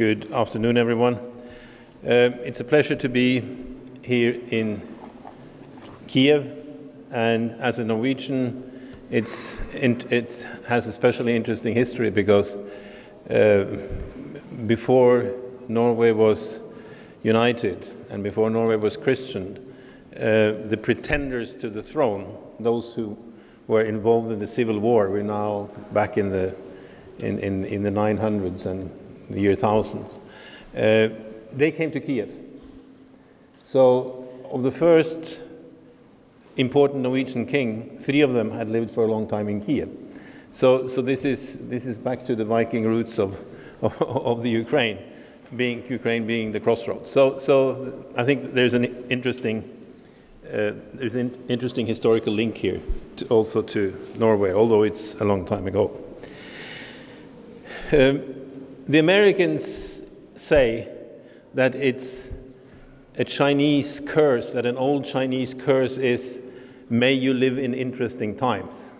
Good afternoon, everyone. It's a pleasure to be here in Kyiv, and as a Norwegian, it has a especially interesting history because before Norway was united and before Norway was Christian, the pretenders to the throne, those who were involved in the civil war, we're now back in the 900s and the year thousands, they came to Kyiv. So of the first important Norwegian king, 3 of them had lived for a long time in Kyiv. So this is back to the Viking roots of the Ukraine being the crossroads. So I think there's an interesting historical link here also to Norway, although it's a long time ago. The Americans say that it's a Chinese curse, that an old Chinese curse is, may you live in interesting times.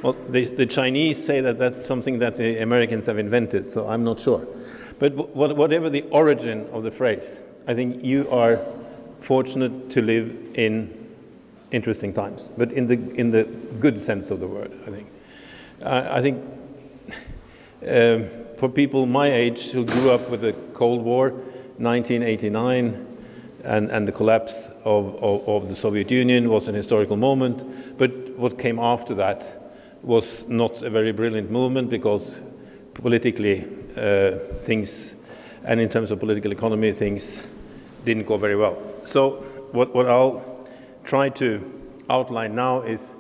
Well, the Chinese say that that's something that the Americans have invented, so I'm not sure. But whatever the origin of the phrase, I think you are fortunate to live in interesting times, but in the good sense of the word, I think. I think for people my age who grew up with the Cold War, 1989, and the collapse of the Soviet Union was an historical moment, but what came after that was not a very brilliant movement because politically things, and in terms of political economy, things didn't go very well. So what I'll try to outline now is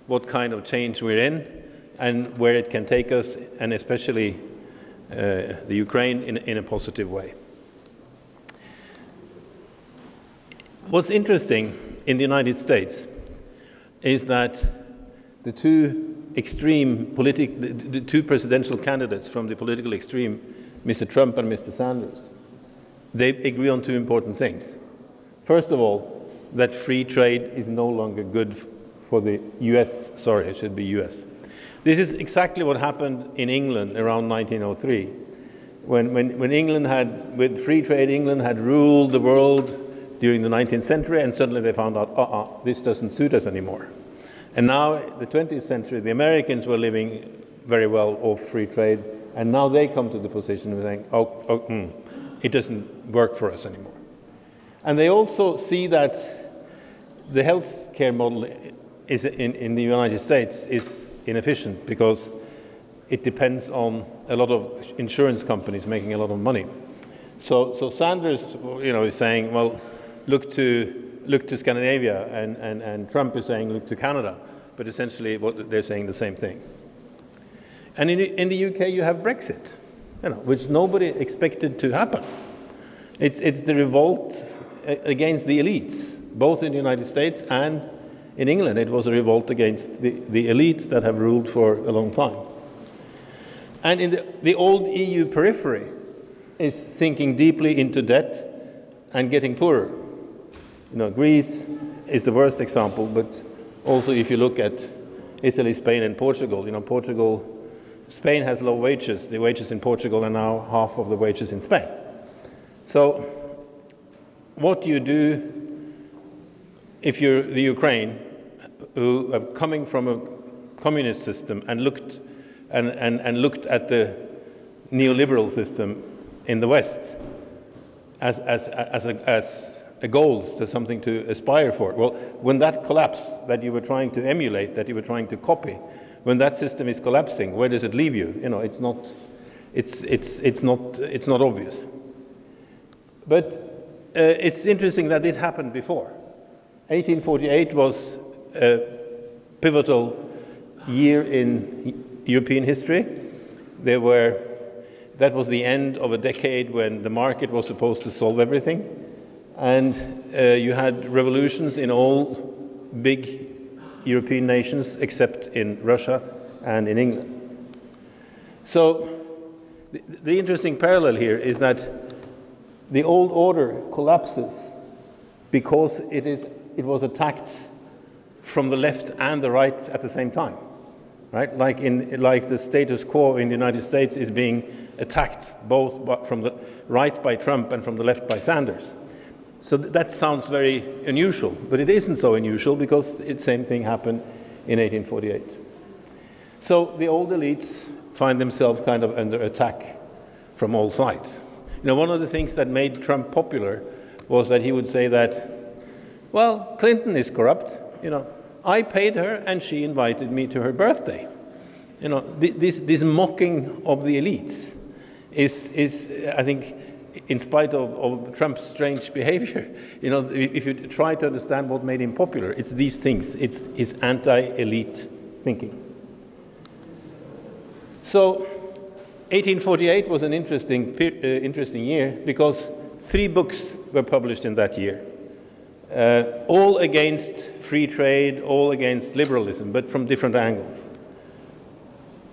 what kind of change we're in and where it can take us, and especially the Ukraine in a positive way. What's interesting in the United States is that the two presidential candidates from the political extreme, Mr. Trump and Mr. Sanders, they agree on 2 important things. First of all, that free trade is no longer good for the US, sorry, it should be US. This is exactly what happened in England around 1903. When England had, with free trade, England had ruled the world during the 19th century, and suddenly they found out, this doesn't suit us anymore. And now, the 20th century, the Americans were living very well off free trade, and now they come to the position of saying, it doesn't work for us anymore. And they also see that the health care model is in the United States is inefficient because it depends on a lot of insurance companies making a lot of money. So Sanders, is saying, well, look to Scandinavia, and Trump is saying look to Canada, but essentially they're saying the same thing. And in the UK you have Brexit, which nobody expected to happen. It's the revolt against the elites, both in the United States and in England. It was a revolt against the elites that have ruled for a long time. And in the old EU periphery is sinking deeply into debt and getting poorer. Greece is the worst example, but also if you look at Italy, Spain, and Portugal, Spain has low wages. The wages in Portugal are now half of the wages in Spain. So what do you do if you're the Ukraine, who are coming from a communist system and looked at the neoliberal system in the West as a goal, as something to aspire for? Well, when that collapse that you were trying to emulate, that you were trying to copy, when that system is collapsing, where does it leave you? It's not obvious. But it's interesting that it happened before. 1848 was a pivotal year in European history. That was the end of a decade when the market was supposed to solve everything. And you had revolutions in all big European nations except in Russia and in England. So the interesting parallel here is that the old order collapses because it was attacked from the left and the right at the same time, right? Like the status quo in the United States is being attacked both from the right by Trump and from the left by Sanders. So that sounds very unusual, but it isn't so unusual because the same thing happened in 1848. So the old elites find themselves kind of under attack from all sides. You know, one of the things that made Trump popular was that he would say that, well, Clinton is corrupt. You know, I paid her and she invited me to her birthday. You know, this mocking of the elites is I think, in spite of Trump's strange behavior, you know, if you try to understand what made him popular, it's these things. It's his anti-elite thinking. So 1848 was an interesting year because 3 books were published in that year, all against free trade, all against liberalism, but from different angles.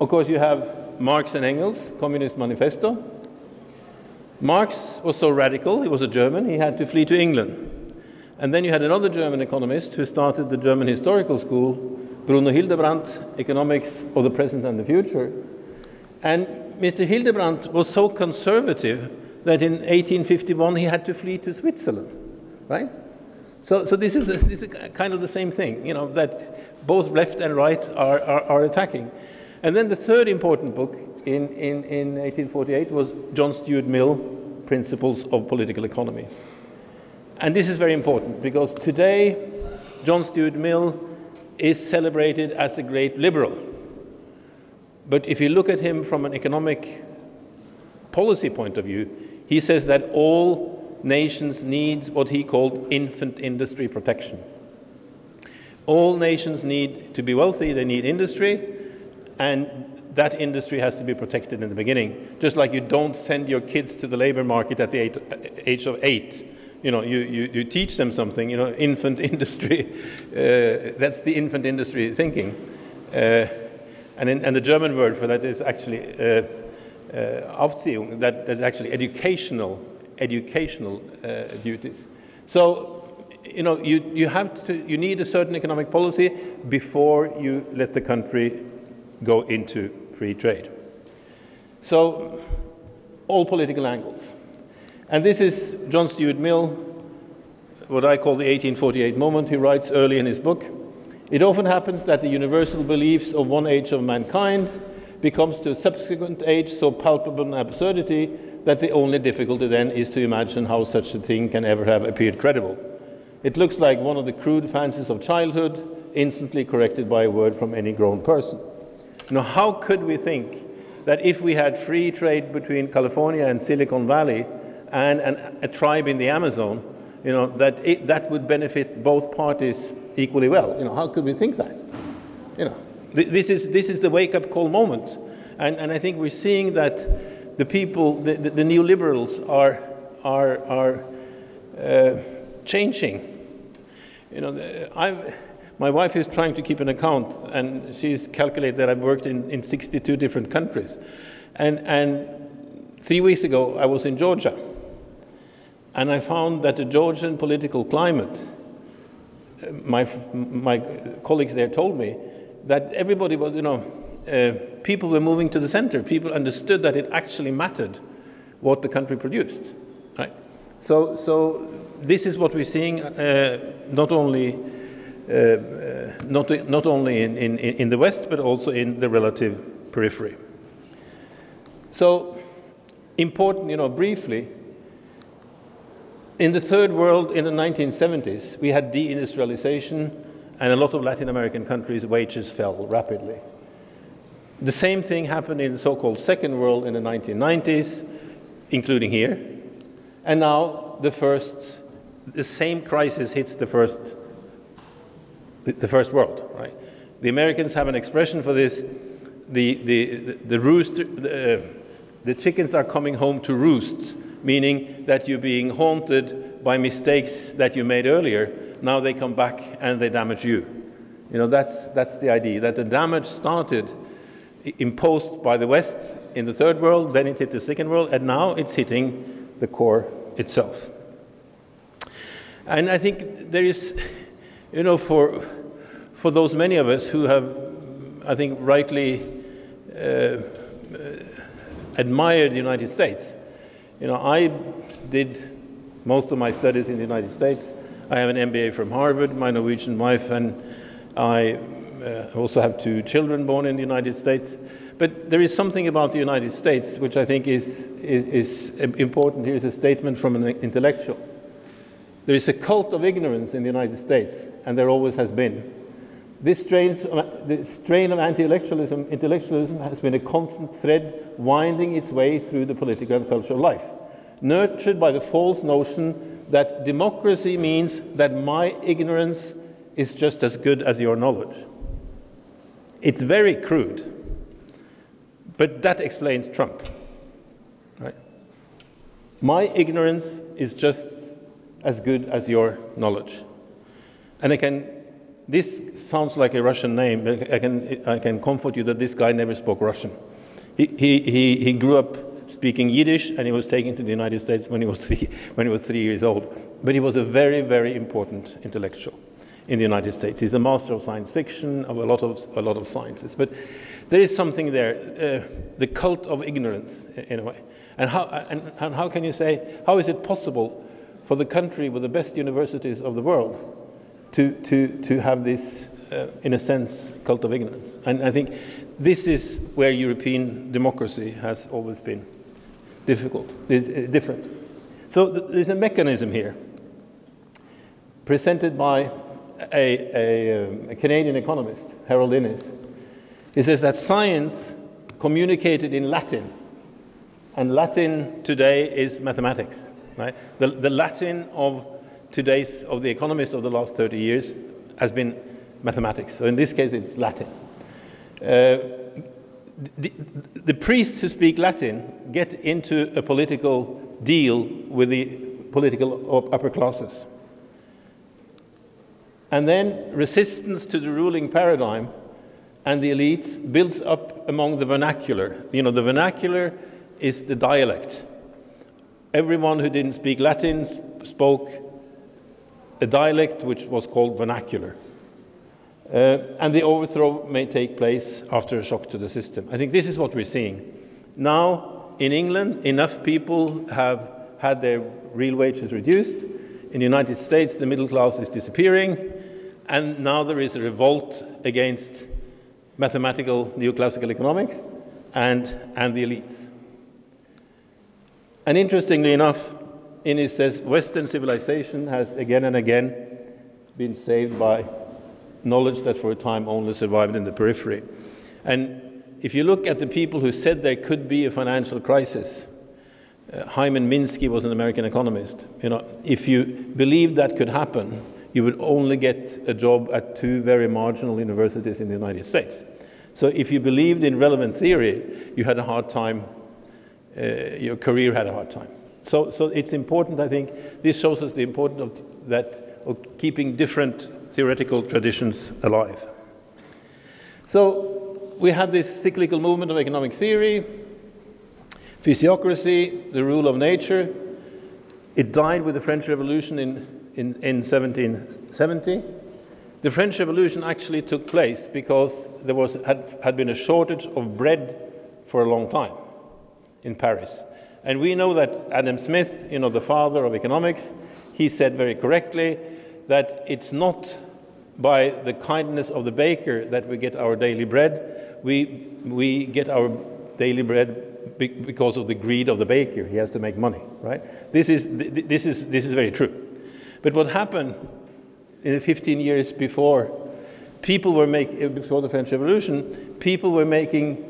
Of course, you have Marx and Engels, Communist Manifesto. Marx was so radical, he was a German, he had to flee to England. And then you had another German economist who started the German Historical School, Bruno Hildebrandt, Economics of the Present and the Future. And Mr. Hildebrandt was so conservative that in 1851 he had to flee to Switzerland, right? So this is kind of the same thing, you know, that both left and right are attacking. And then the third important book in 1848 was John Stuart Mill, Principles of Political Economy. And this is very important because today John Stuart Mill is celebrated as a great liberal. But if you look at him from an economic policy point of view, he says that all nations need what he called infant industry protection. All nations need to be wealthy, they need industry, and that industry has to be protected in the beginning. Just like you don't send your kids to the labor market at the age of 8. You know, you teach them something, you know, infant industry. That's the infant industry thinking. And the German word for that is actually Aufziehung, that's actually educational duties. So, you know, you need a certain economic policy before you let the country go into free trade. So, all political angles. And this is John Stuart Mill, what I call the 1848 moment. He writes early in his book, "It often happens that the universal beliefs of one age of mankind becomes to a subsequent age so palpable an absurdity that the only difficulty then is to imagine how such a thing can ever have appeared credible. It looks like one of the crude fancies of childhood, instantly corrected by a word from any grown person." Now, how could we think that if we had free trade between California and Silicon Valley and a tribe in the Amazon, you know, that would benefit both parties equally well? You know, how could we think that? You know, this is the wake-up call moment, and I think we're seeing that the people, the neoliberals, are changing. You know, my wife is trying to keep an account, and she's calculated that I've worked in 62 different countries. And 3 weeks ago, I was in Georgia, and I found that the Georgian political climate, my colleagues there told me, that everybody was, you know, people were moving to the center. People understood that it actually mattered what the country produced, right? So this is what we're seeing, not only in the West, but also in the relative periphery. So, important, you know, briefly, in the third world in the 1970s, we had deindustrialization, and a lot of Latin American countries' wages fell rapidly. The same thing happened in the so-called second world in the 1990s, including here. And now the same crisis hits the first world, right? The Americans have an expression for this. The chickens are coming home to roost, meaning that you're being haunted by mistakes that you made earlier. Now they come back and they damage you. You know, that's the idea, that the damage started imposed by the West in the third world, then it hit the second world, and now it's hitting the core itself. And I think there is, you know, for those many of us who have, I think, rightly admire the United States. You know, I did most of my studies in the United States. I have an MBA from Harvard, my Norwegian wife, and I also have 2 children born in the United States. But there is something about the United States which I think is important. Here is a statement from an intellectual. There is a cult of ignorance in the United States, and there always has been. This strain of intellectualism has been a constant thread winding its way through the political and cultural life, nurtured by the false notion that democracy means that my ignorance is just as good as your knowledge. It's very crude, but that explains Trump. Right? My ignorance is just as good as your knowledge. And this sounds like a Russian name, but I can comfort you that this guy never spoke Russian. He grew up speaking Yiddish, and he was taken to the United States when he was 3 years old. But he was a very, very important intellectual in the United States. He's a master of science fiction, of a lot of sciences. But there is something there, the cult of ignorance, in a way. And how can you say, how is it possible for the country with the best universities of the world to have this, in a sense, cult of ignorance? And I think this is where European democracy has always been different. So there's a mechanism here presented by a Canadian economist, Harold Innis. He says that science communicated in Latin, and Latin today is mathematics. Right? The Latin of the economists of the last 30 years has been mathematics. So in this case, it's Latin. The priests who speak Latin get into a political deal with the political upper classes. And then resistance to the ruling paradigm and the elites builds up among the vernacular. You know, the vernacular is the dialect. Everyone who didn't speak Latin spoke a dialect which was called vernacular. And the overthrow may take place after a shock to the system. I think this is what we're seeing. Now, in England, enough people have had their real wages reduced. In the United States, the middle class is disappearing. And now there is a revolt against mathematical neoclassical economics and the elites. And interestingly enough, Innis says Western civilization has again and again been saved by knowledge that for a time only survived in the periphery. And if you look at the people who said there could be a financial crisis, Hyman Minsky was an American economist. You know, if you believed that could happen, you would only get a job at 2 very marginal universities in the United States. So if you believed in relevant theory, you had a hard time, your career had a hard time. So it's important, I think, this shows us the importance of keeping different theoretical traditions alive. So we had this cyclical movement of economic theory, physiocracy, the rule of nature. It died with the French Revolution in 1770. The French Revolution actually took place because there had been a shortage of bread for a long time in Paris. And we know that Adam Smith, you know, the father of economics, he said very correctly that it's not by the kindness of the baker that we get our daily bread. We get our daily bread because of the greed of the baker. He has to make money, right? This is very true. But what happened in the 15 years before, before the French Revolution, people were making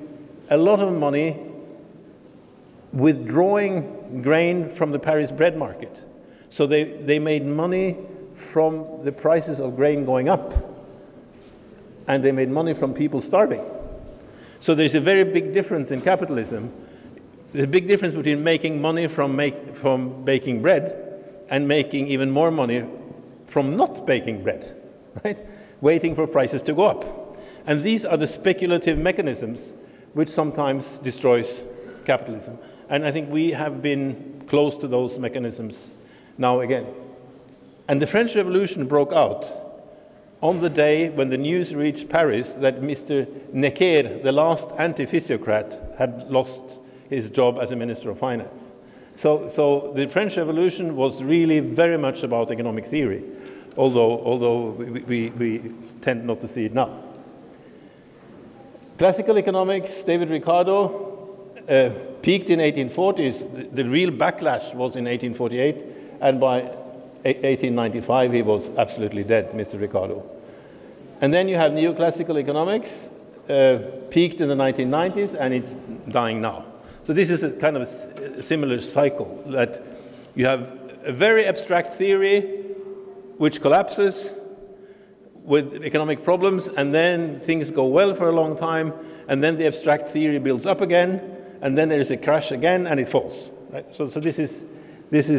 a lot of money withdrawing grain from the Paris bread market. So they made money from the prices of grain going up, and they made money from people starving. So there's a very big difference in capitalism. There's a big difference between making money from baking bread and making even more money from not baking bread, right? Waiting for prices to go up. And these are the speculative mechanisms which sometimes destroys capitalism. And I think we have been close to those mechanisms now again. And the French Revolution broke out on the day when the news reached Paris that Mr. Necker, the last anti-physiocrat, had lost his job as a Minister of Finance. So the French Revolution was really very much about economic theory, although we tend not to see it now. Classical economics, David Ricardo, peaked in 1840s. The real backlash was in 1848, and by 1895 he was absolutely dead, Mr. Ricardo. And then you have neoclassical economics, peaked in the 1990s, and it's dying now. So this is a kind of a similar cycle, that you have a very abstract theory which collapses with economic problems, and then things go well for a long time, and then the abstract theory builds up again, and then there is a crash again, and it falls. Right? So this is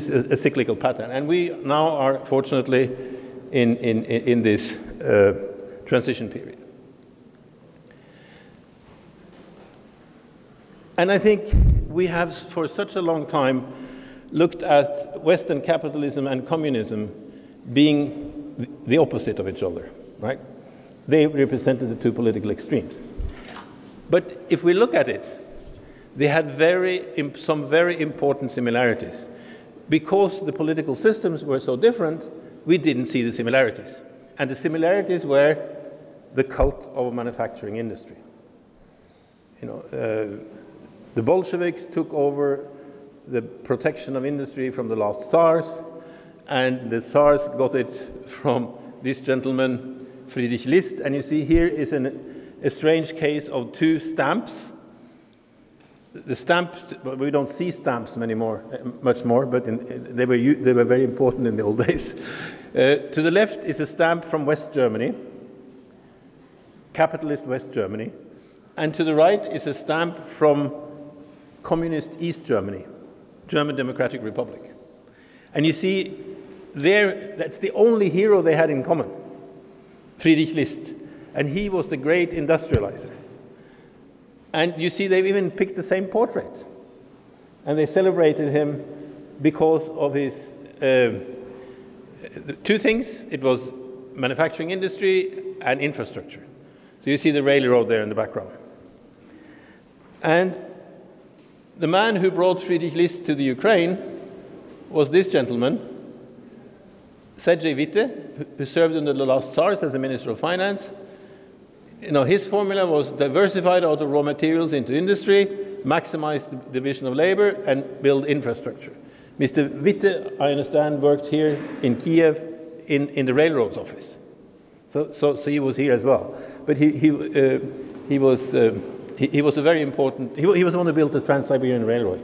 a cyclical pattern, and we now are fortunately in this transition period. And I think we have, for such a long time, looked at Western capitalism and communism being the opposite of each other, right? They represented the two political extremes. But if we look at it, they had some very important similarities. Because the political systems were so different, we didn't see the similarities. And the similarities were the cult of a manufacturing industry. The Bolsheviks took over the protection of industry from the last Tsars, and the Tsars got it from this gentleman, Friedrich List. And you see here is a strange case of two stamps. The stamp, we don't see stamps much more, but they were very important in the old days. To the left is a stamp from West Germany, capitalist West Germany, and to the right is a stamp from communist East Germany, German Democratic Republic. And you see there, that's the only hero they had in common, Friedrich List, and he was the great industrializer. And you see they've even picked the same portrait, and they celebrated him because of his two things. It was manufacturing industry and infrastructure. So you see the railroad there in the background. And the man who brought Friedrich List to the Ukraine was this gentleman, Sergei Witte, who served under the last Tsars as a Minister of Finance. His formula was diversified out of raw materials into industry, maximize the division of labor, and build infrastructure. Mr. Witte, I understand, worked here in Kyiv in the railroads office. So he was here as well. But he was a very important, he was the one who built the Trans-Siberian Railway.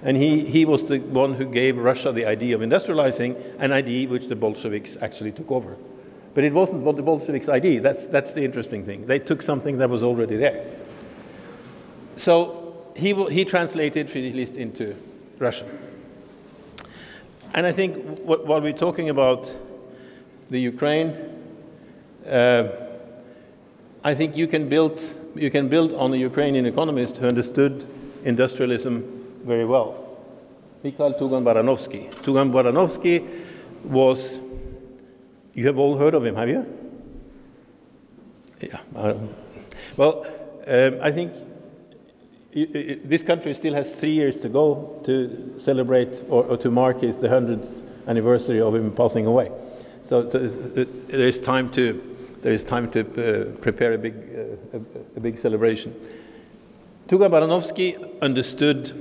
And he was the one who gave Russia the idea of industrializing, an idea which the Bolsheviks actually took over. But it wasn't what the Bolsheviks' idea. That's the interesting thing. They took something that was already there. So he translated Friedrich List into Russian. And I think while we're talking about the Ukraine, I think you can build on a Ukrainian economist who understood industrialism very well. Mikhail Tugan-Baranovsky. Tugan-Baranovsky was, you have all heard of him, have you? Yeah. Well, I think this country still has 3 years to go to celebrate or to mark the 100th anniversary of him passing away. So there is time to prepare a big celebration. Tugan-Baranovsky understood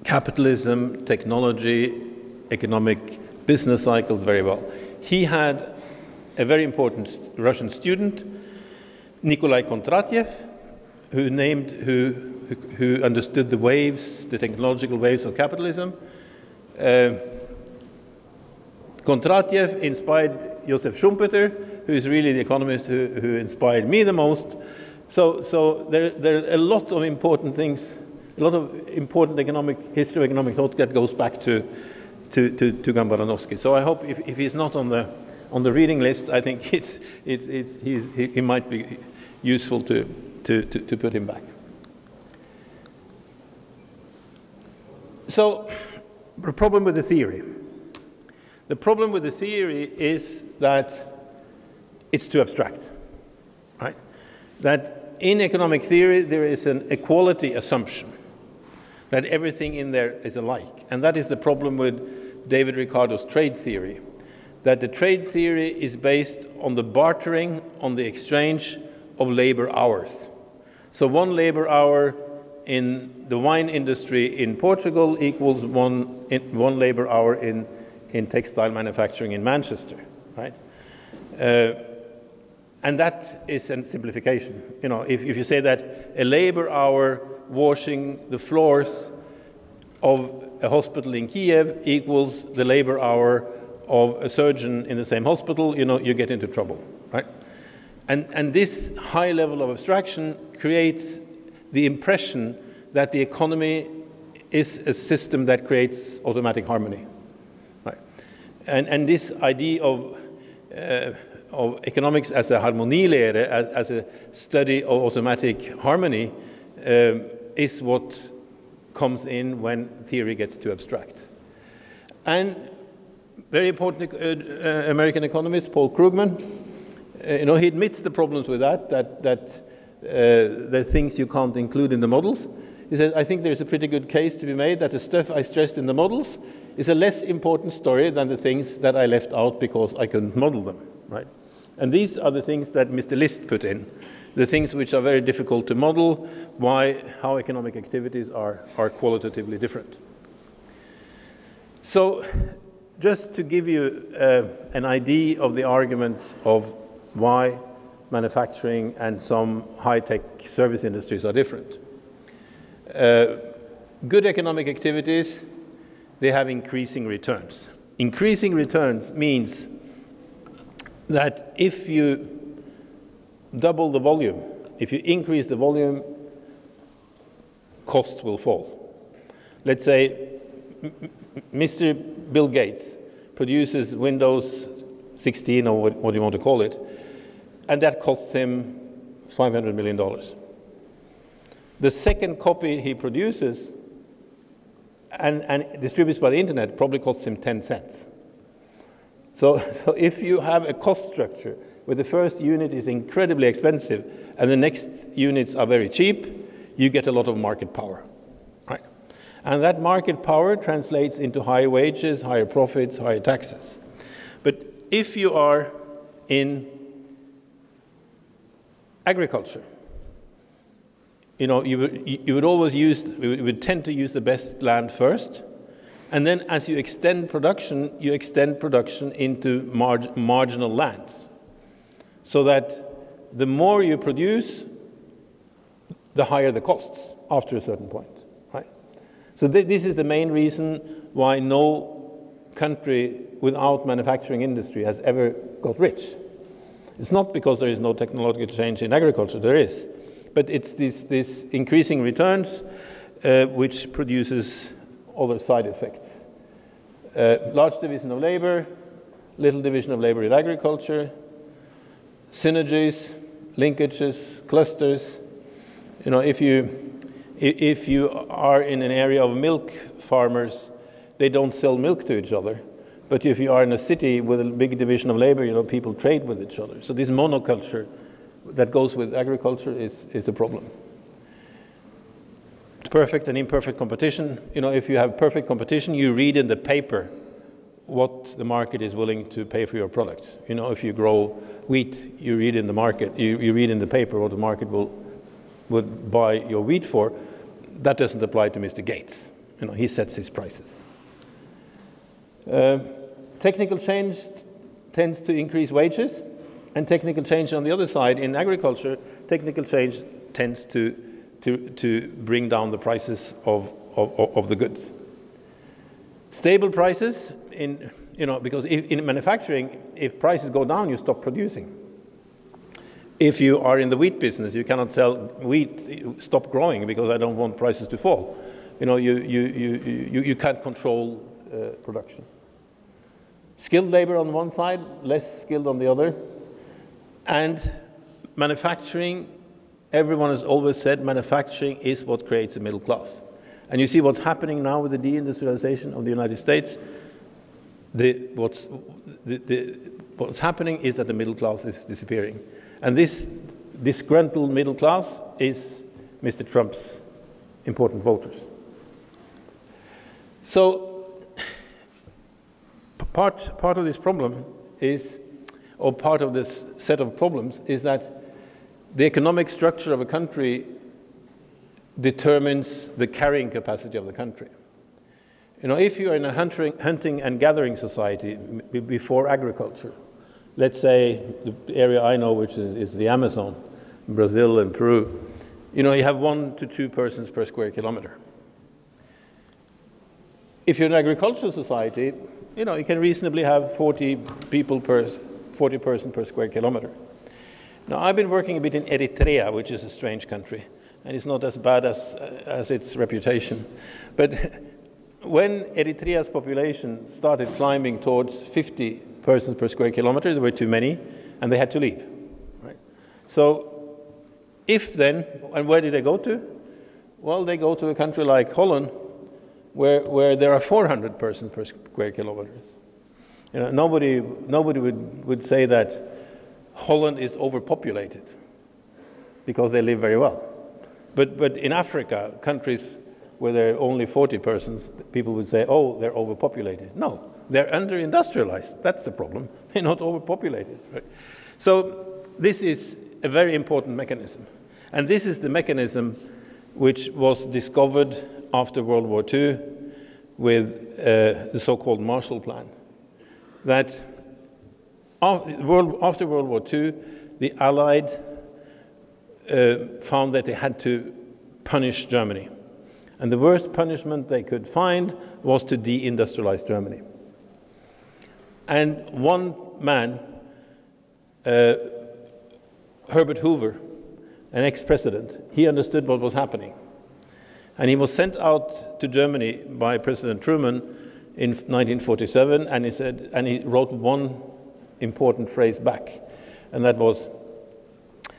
capitalism, technology, economic business cycles very well. He had a very important Russian student, Nikolai Kondratiev, who understood the waves, the technological waves of capitalism. Kondratiev inspired Joseph Schumpeter, who is really the economist who inspired me the most. So there are a lot of important things, a lot of important history of economic thought that goes back to Tugan-Baranovsky. So I hope if he's not on the reading list, I think he might be useful to put him back. So the problem with the theory. The problem with the theory is that it's too abstract, right? That in economic theory there is an equality assumption. that everything in there is alike. And that is the problem with David Ricardo's trade theory, that the trade theory is based on the bartering, on the exchange of labor hours. So one labor hour in the wine industry in Portugal equals one labor hour in textile manufacturing in Manchester, right? And that is a simplification. You know, if you say that a labor hour washing the floors of a hospital in Kyiv equals the labor hour of a surgeon in the same hospital, you know, you get into trouble, right? And this high level of abstraction creates the impression that the economy is a system that creates automatic harmony, right? And this idea of economics as a harmonielehre, as a study of automatic harmony, is what comes in when theory gets too abstract. And very important American economist, Paul Krugman, you know, he admits the problems with that there are things you can't include in the models. He says, I think there's a pretty good case to be made that the stuff I stressed in the models is a less important story than the things that I left out because I couldn't model them, right? And these are the things that Mr. List put in, the things which are very difficult to model, how economic activities are qualitatively different. So just to give you an idea of the argument of why manufacturing and some high-tech service industries are different. Good economic activities, they have increasing returns. Increasing returns means that if you double the volume, if you increase the volume, costs will fall. Let's say Mr. Bill Gates produces Windows 16 or what you want to call it, and that costs him $500 million. The second copy he produces and distributes by the internet probably costs him 10 cents. So if you have a cost structure where the first unit is incredibly expensive and the next units are very cheap, you get a lot of market power, right? And that market power translates into higher wages, higher profits, higher taxes. But if you are in agriculture, you know, you would tend to use the best land first, and then as you extend production into marginal lands, so that the more you produce, the higher the costs after a certain point, right? So this is the main reason why no country without manufacturing industry has ever got rich. It's not because there is no technological change in agriculture, there is, but it's this increasing returns which produces other side effects. Large division of labor, little division of labor in agriculture, synergies, linkages, clusters. You know, if you are in an area of milk farmers, they don't sell milk to each other. But if you are in a city with a big division of labor, you know, people trade with each other. So this monoculture that goes with agriculture is a problem. Perfect and imperfect competition. You know, if you have perfect competition, you read in the paper what the market is willing to pay for your products. You know, if you grow wheat, you read in the market, you read in the paper what the market would buy your wheat for. That doesn't apply to Mr. Gates. You know, he sets his prices. Technical change tends to increase wages, and technical change on the other side, in agriculture, technical change tends to bring down the prices of the goods. Stable prices, because in manufacturing, if prices go down, you stop producing. If you are in the wheat business, you cannot sell wheat, stop growing because I don't want prices to fall. You know, you can't control production. Skilled labor on one side, less skilled on the other. And manufacturing, everyone has always said manufacturing is what creates a middle class. And you see what's happening now with the deindustrialization of the United States. What's happening is that the middle class is disappearing. And this disgruntled middle class is Mr. Trump's important voters. So part of this problem is, or part of this set of problems, is that the economic structure of a country determines the carrying capacity of the country. You know, if you're in a hunting and gathering society before agriculture, let's say the area I know, which is the Amazon, Brazil and Peru, you know, you have 1 to 2 persons per square kilometer. If you're an agricultural society, you know, you can reasonably have 40 persons per square kilometer. Now, I've been working a bit in Eritrea, which is a strange country, and it's not as bad as its reputation. But when Eritrea's population started climbing towards 50 persons per square kilometer, there were too many, and they had to leave. Right? So, if then, and where did they go to? Well, they go to a country like Holland, where there are 400 persons per square kilometer. You know, nobody would say that Holland is overpopulated because they live very well. But in Africa, countries where there are only 40 persons, people would say, oh, they're overpopulated. No, they're under-industrialized. That's the problem. They're not overpopulated. Right? So this is a very important mechanism. And this is the mechanism which was discovered after World War II with the so-called Marshall Plan. That after World War II, the Allied found that they had to punish Germany. And the worst punishment they could find was to deindustrialize Germany. And one man, Herbert Hoover, an ex-president, he understood what was happening. And he was sent out to Germany by President Truman in 1947, and he wrote one important phrase back, and that was,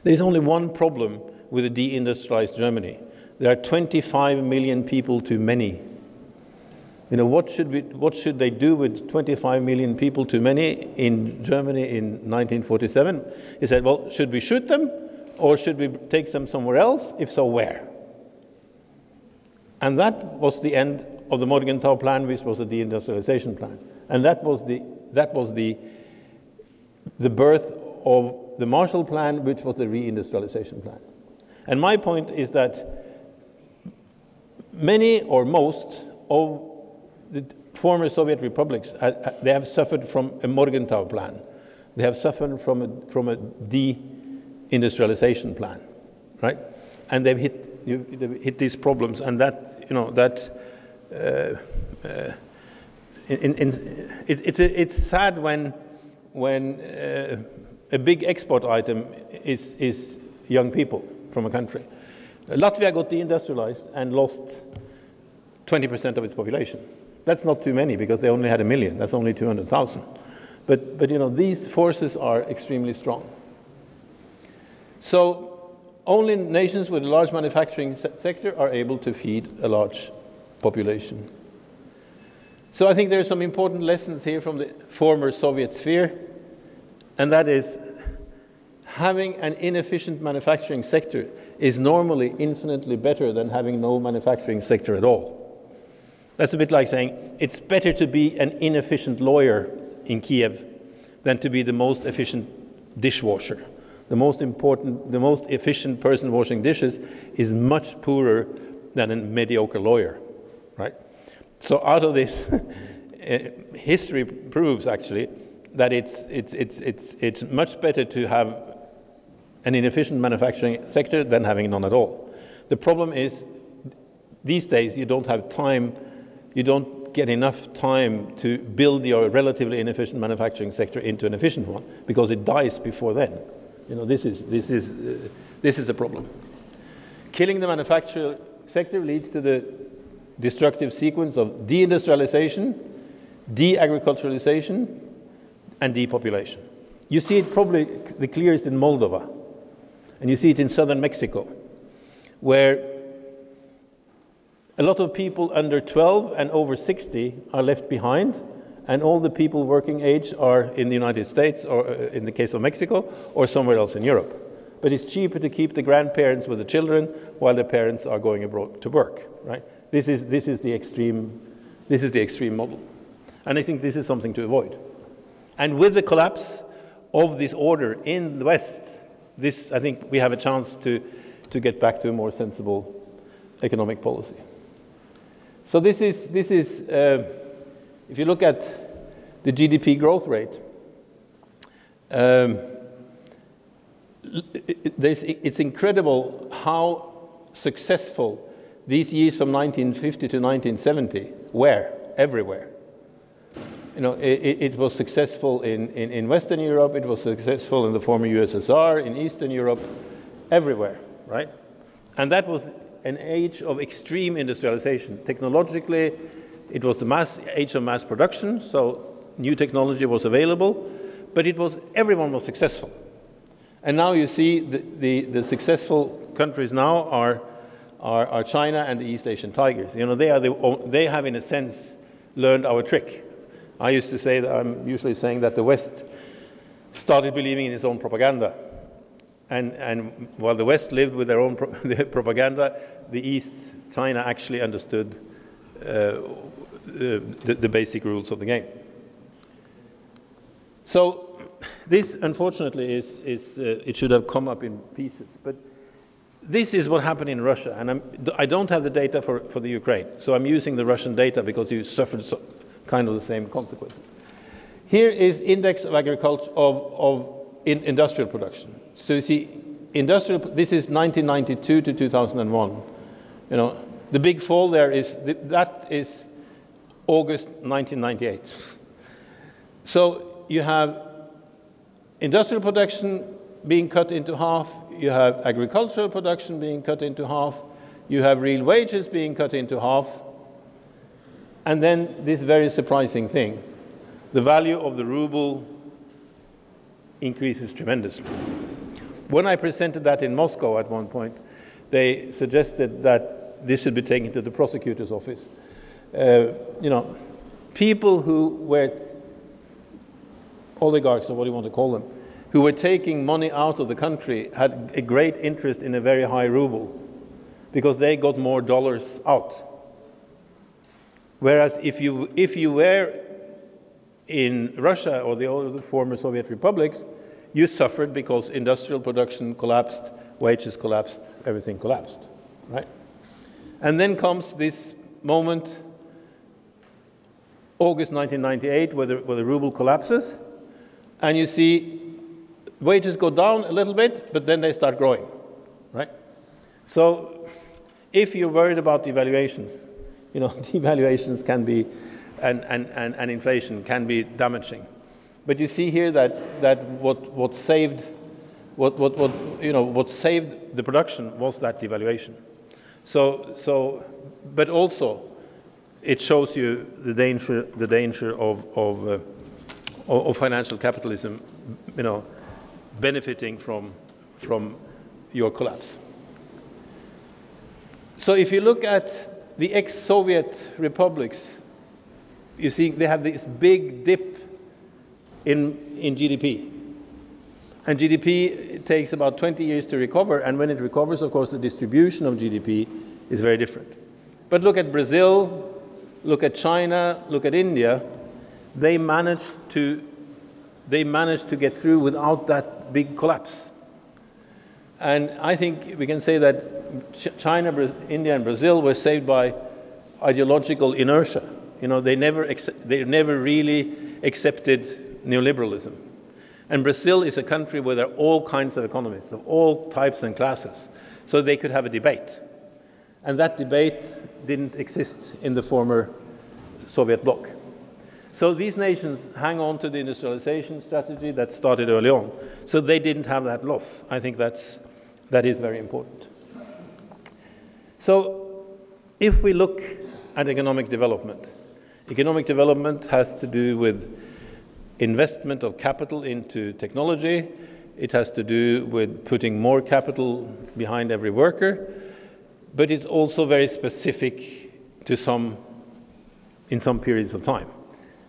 there's only one problem with a deindustrialized Germany. There are 25 million people too many. You know, what should they do with 25 million people too many in Germany in 1947? He said, well, should we shoot them, or should we take them somewhere else? If so, where? And that was the end of the Morgenthau Plan, which was a deindustrialization plan. And that was the birth of the Marshall Plan, which was the reindustrialization plan. And my point is that many or most of the former Soviet republics, they have suffered from a Morgenthau Plan. They have suffered from a deindustrialization plan, right? And they've hit these problems, and that, you know, that it's sad when a big export item is young people from a country. Latvia got deindustrialized and lost 20% of its population. That's not too many, because they only had 1 million. That's only 200,000. But you know, these forces are extremely strong. So only nations with a large manufacturing sector are able to feed a large population. So I think there are some important lessons here from the former Soviet sphere, and that is, having an inefficient manufacturing sector is normally infinitely better than having no manufacturing sector at all. That's a bit like saying it's better to be an inefficient lawyer in Kyiv than to be the most efficient dishwasher. The most efficient person washing dishes is much poorer than a mediocre lawyer, right? So out of this, history proves actually that it's much better to have an inefficient manufacturing sector than having none at all. The problem is, these days you don't have time, you don't get enough time to build your relatively inefficient manufacturing sector into an efficient one, because it dies before then. You know, this is a problem. Killing the manufacturing sector leads to the destructive sequence of deindustrialization, de-agriculturalization, and depopulation. You see it probably the clearest in Moldova, and you see it in southern Mexico, where a lot of people under 12 and over 60 are left behind, and all the people working age are in the United States, or in the case of Mexico, or somewhere else in Europe. But it's cheaper to keep the grandparents with the children while the parents are going abroad to work, right? This is the extreme This is the extreme model. And I think this is something to avoid. And with the collapse of this order in the West, I think we have a chance to get back to a more sensible economic policy. So this is if you look at the GDP growth rate, it's incredible how successful these years from 1950 to 1970 were everywhere. You know, it was successful in Western Europe, it was successful in the former USSR, in Eastern Europe, everywhere, right? And that was an age of extreme industrialization. Technologically, it was the age of mass production, so new technology was available, but everyone was successful. And now you see the successful countries now are China and the East Asian tigers. You know, they have in a sense learned our trick. I used to say that I'm usually saying that the West started believing in its own propaganda. And while the West lived with their own their propaganda, the East, China, actually understood the basic rules of the game. So this, unfortunately, it should have come up in pieces. But this is what happened in Russia, and I don't have the data for the Ukraine, so I'm using the Russian data because you suffered kind of the same consequences. Here is index of agriculture in industrial production. So you see, this is 1992 to 2001. You know, the big fall there that is August 1998. So you have industrial production being cut into half, you have agricultural production being cut into half, you have real wages being cut into half, and then this very surprising thing, the value of the ruble increases tremendously. When I presented that in Moscow at one point, they suggested that this should be taken to the prosecutor's office. You know, people who were oligarchs, or what do you want to call them, who were taking money out of the country had a great interest in a very high ruble because they got more dollars out. Whereas if you were in Russia or the other former Soviet republics, you suffered because industrial production collapsed, wages collapsed, everything collapsed, right? And then comes this moment, August 1998, where the ruble collapses, and you see wages go down a little bit, but then they start growing, right? So if you're worried about devaluations, you know, devaluations can be, and inflation can be damaging. But you see here that what saved the production was that devaluation. So, but also it shows you the danger of financial capitalism, you know, benefiting from your collapse. So if you look at the ex-Soviet republics, you see they have this big dip in GDP. And GDP takes about 20 years to recover, and when it recovers, of course, the distribution of GDP is very different. But look at Brazil, look at China, look at India. They managed to get through without that big collapse. And I think we can say that China, India, and Brazil were saved by ideological inertia. You know, they never really accepted neoliberalism. And Brazil is a country where there are all kinds of economists of all types and classes, so they could have a debate. And that debate didn't exist in the former Soviet bloc. So these nations hang on to the industrialization strategy that started early on. So they didn't have that loss. I think that is very important. So if we look at economic development has to do with investment of capital into technology. It has to do with putting more capital behind every worker, but it's also very specific to in some periods of time.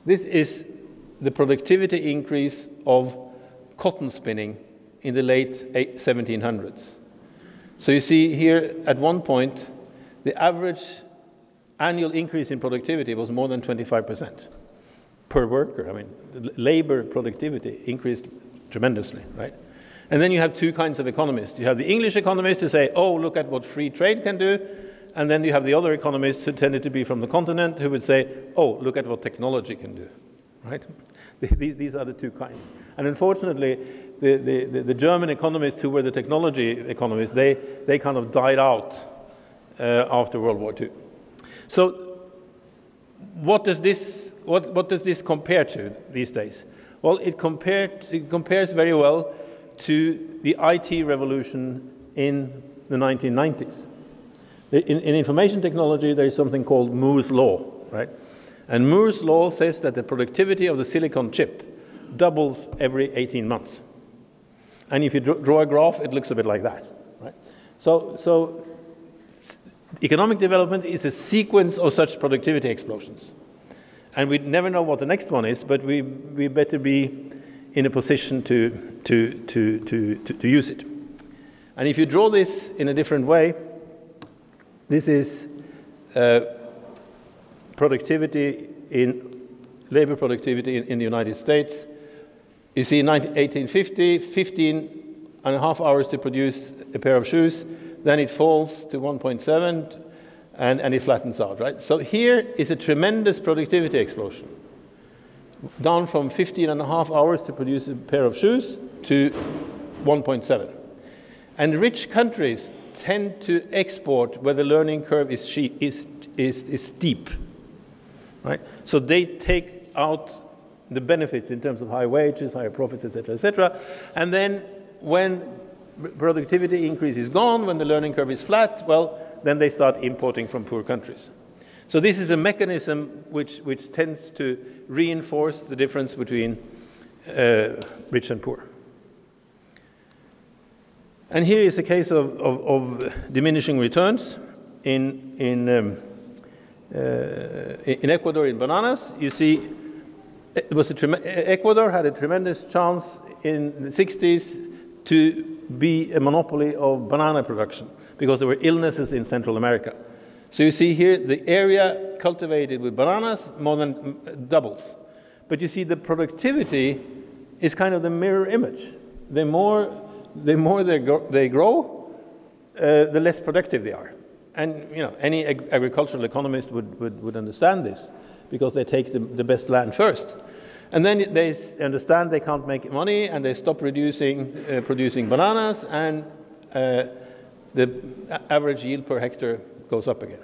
This is the productivity increase of cotton spinning in the late 1700s. So you see here at one point, the average annual increase in productivity was more than 25% per worker. I mean, labor productivity increased tremendously, right? And then you have two kinds of economists. You have the English economists who say, oh, look at what free trade can do. And then you have the other economists who tended to be from the continent who would say, oh, look at what technology can do, right? These are the two kinds. And unfortunately, the German economists who were the technology economists, they kind of died out after World War II. So what does this compare to these days? Well, it compares very well to the IT revolution in the 1990s. In information technology, there is something called Moore's law, right? And Moore's law says that the productivity of the silicon chip doubles every 18 months. And if you draw a graph, it looks a bit like that, right? So economic development is a sequence of such productivity explosions. And we never know what the next one is, but we better be in a position to use it. And if you draw this in a different way, this is productivity labor productivity in the United States. You see in 1850, 15.5 hours to produce a pair of shoes, then it falls to 1.7 and it flattens out, right? So here is a tremendous productivity explosion, down from 15.5 hours to produce a pair of shoes to 1.7. And rich countries tend to export where the learning curve is steep, right? So they take out the benefits in terms of high wages, higher profits, etc., etc. And then when productivity increase is gone, when the learning curve is flat, well, then they start importing from poor countries. So this is a mechanism which tends to reinforce the difference between rich and poor. And here is a case of diminishing returns in Ecuador in bananas. You see, Ecuador had a tremendous chance in the 60s to be a monopoly of banana production because there were illnesses in Central America. So you see here the area cultivated with bananas more than doubles. But you see the productivity is kind of the mirror image. The more they grow, the less productive they are. And you know, any agricultural economist would understand this because they take the best land first. And then they understand they can't make money and they stop producing bananas, and the average yield per hectare goes up again.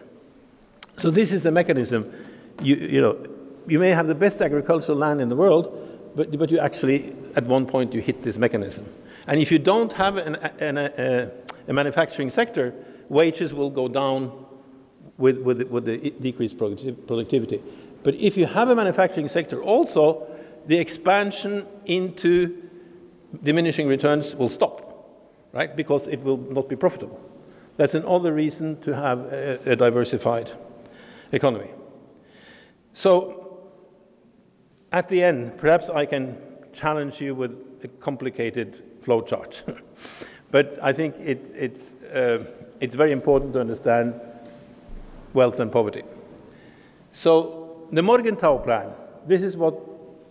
So this is the mechanism. You may have the best agricultural land in the world, but you actually, at one point, you hit this mechanism. And if you don't have a manufacturing sector, wages will go down with the decreased productivity. But if you have a manufacturing sector also, the expansion into diminishing returns will stop, right? Because it will not be profitable. That's another reason to have a diversified economy. So at the end, perhaps I can challenge you with a complicated flow chart. But I think it's very important to understand wealth and poverty. So the Morgenthau plan, this is what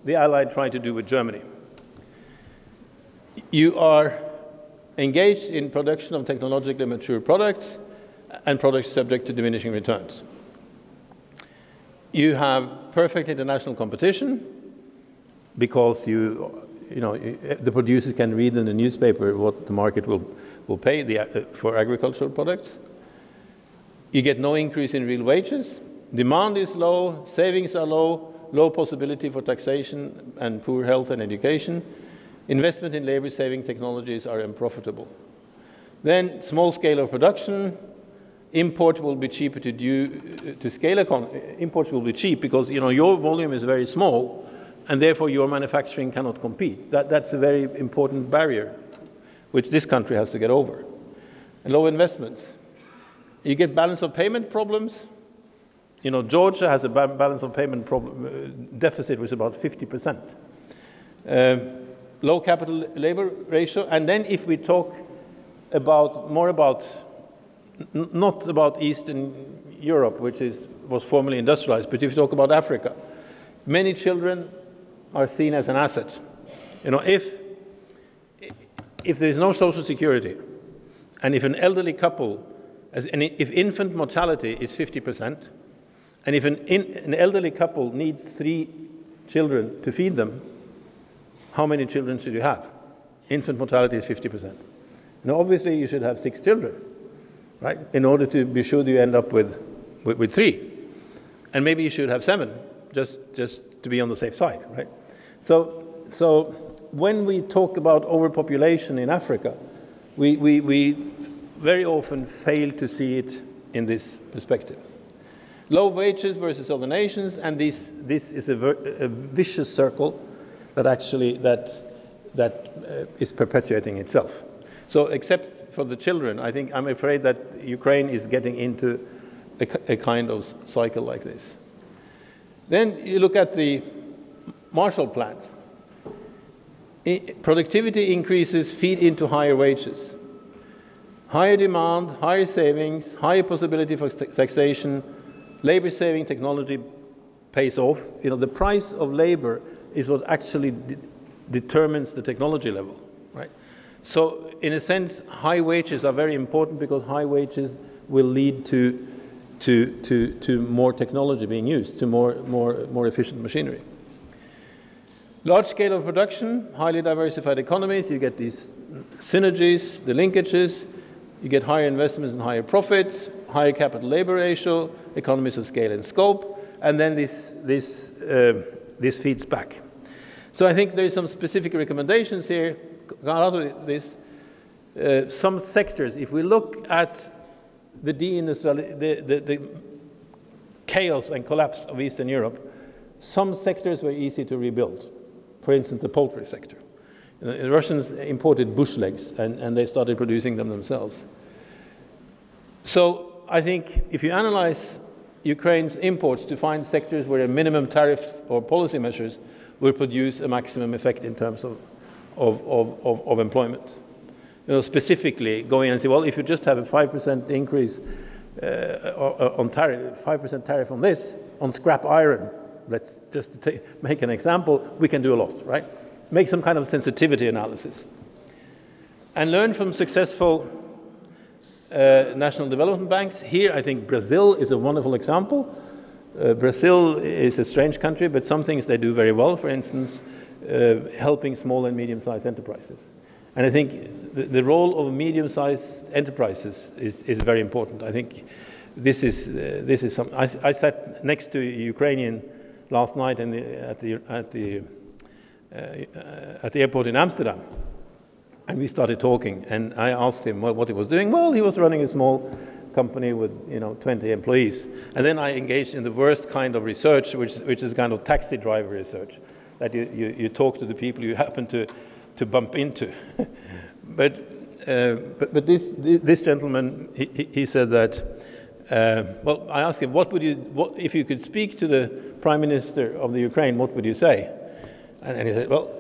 the Allied tried to do with Germany. You are engaged in production of technologically mature products and products subject to diminishing returns. You have perfect international competition because the producers can read in the newspaper what the market will pay for agricultural products. You get no increase in real wages. Demand is low, savings are low possibility for taxation and poor health and education. Investment in labor-saving technologies are unprofitable. Then small scale of production. Import will be cheaper to scale economy. Imports will be cheap because your volume is very small, and therefore your manufacturing cannot compete. That's a very important barrier, which this country has to get over. And low investments. You get balance of payment problems. Georgia has a balance of payment deficit which is about 50%. Low capital labor ratio. And then if we talk not about Eastern Europe, which was formerly industrialized, but if you talk about Africa, many children are seen as an asset. You know, if there is no social security, and if an elderly couple, if infant mortality is 50%, and if an elderly couple needs 3 children to feed them, how many children should you have? Infant mortality is 50%. Now, obviously, you should have 6 children, right? In order to be sure that you end up with 3. And maybe you should have 7, just to be on the safe side, right? So when we talk about overpopulation in Africa, we very often fail to see it in this perspective. Low wages versus other nations, and this is a vicious circle that actually is perpetuating itself. So except for the children, I'm afraid that Ukraine is getting into a kind of cycle like this. Then you look at the Marshall Plan. Productivity increases feed into higher wages. Higher demand, higher savings, higher possibility for taxation, labor-saving technology pays off. You know, the price of labor is what actually determines the technology level, right? So, in a sense, high wages are very important because high wages will lead to more technology being used, to more efficient machinery. Large scale of production, highly diversified economies, you get these synergies, the linkages, you get higher investments and higher profits, higher capital labor ratio, economies of scale and scope, and then this feeds back. So I think there are some specific recommendations here out of this. Some sectors, if we look at the chaos and collapse of Eastern Europe, some sectors were easy to rebuild. For instance, the poultry sector. The Russians imported bush legs, and they started producing them themselves. So I think if you analyze Ukraine's imports to find sectors where a minimum tariff or policy measures will produce a maximum effect in terms of employment. You know, specifically going and say, well, if you just have a 5% increase on tariff, 5% tariff on this, on scrap iron, let's just make an example, we can do a lot, right? Make some kind of sensitivity analysis. And learn from successful national development banks. Here, I think Brazil is a wonderful example. Brazil is a strange country, but some things they do very well. For instance, helping small and medium-sized enterprises. And I think the role of medium-sized enterprises is very important. I think this is something. I sat next to a Ukrainian last night at the airport in Amsterdam, and we started talking. And I asked him what he was doing. Well, he was running a small company with 20 employees. And then I engaged in the worst kind of research, which is kind of taxi driver research, that you talk to the people you happen to bump into. but this gentleman, he said that. Well, I asked him, if you could speak to the Prime Minister of the Ukraine, what would you say? And he said, well,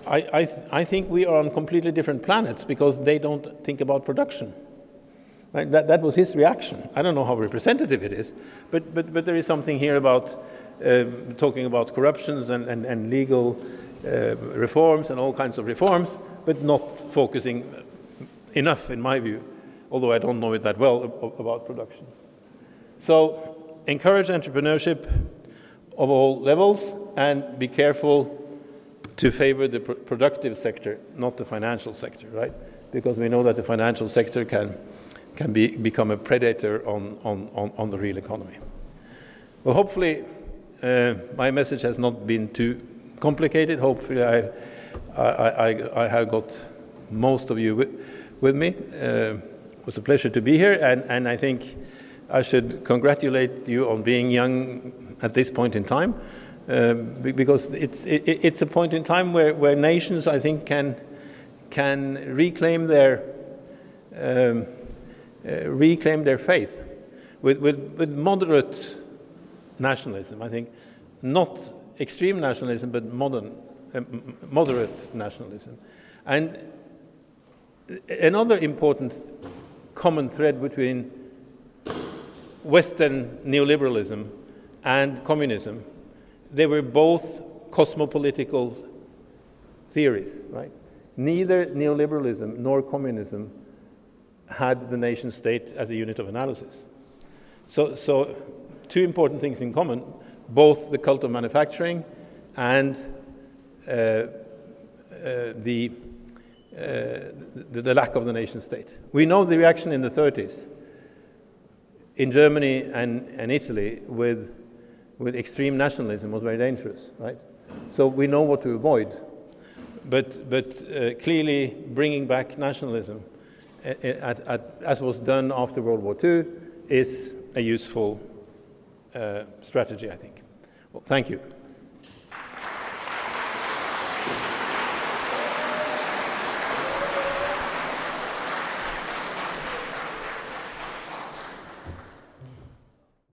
I think we are on completely different planets because they don't think about production. Right? That was his reaction. I don't know how representative it is, but there is something here about talking about corruptions and legal reforms and all kinds of reforms, but not focusing enough, in my view, although I don't know it that well, about production. So encourage entrepreneurship of all levels and be careful to favor the productive sector, not the financial sector, right? Because we know that the financial sector can become a predator on the real economy. Well, hopefully my message has not been too complicated. Hopefully I have got most of you with me. It was a pleasure to be here, and I think I should congratulate you on being young at this point in time, because it's a point in time where nations, I think, can reclaim their faith with moderate nationalism. I think not extreme nationalism, but moderate nationalism. And another important common thread between Western neoliberalism and communism, they were both cosmopolitical theories, right? Neither neoliberalism nor communism had the nation state as a unit of analysis. So two important things in common, both the cult of manufacturing and the lack of the nation state. We know the reaction in the 30s in Germany and Italy with extreme nationalism was very dangerous, right? So we know what to avoid, but clearly bringing back nationalism, as was done after World War II, is a useful strategy, I think. Well, thank you.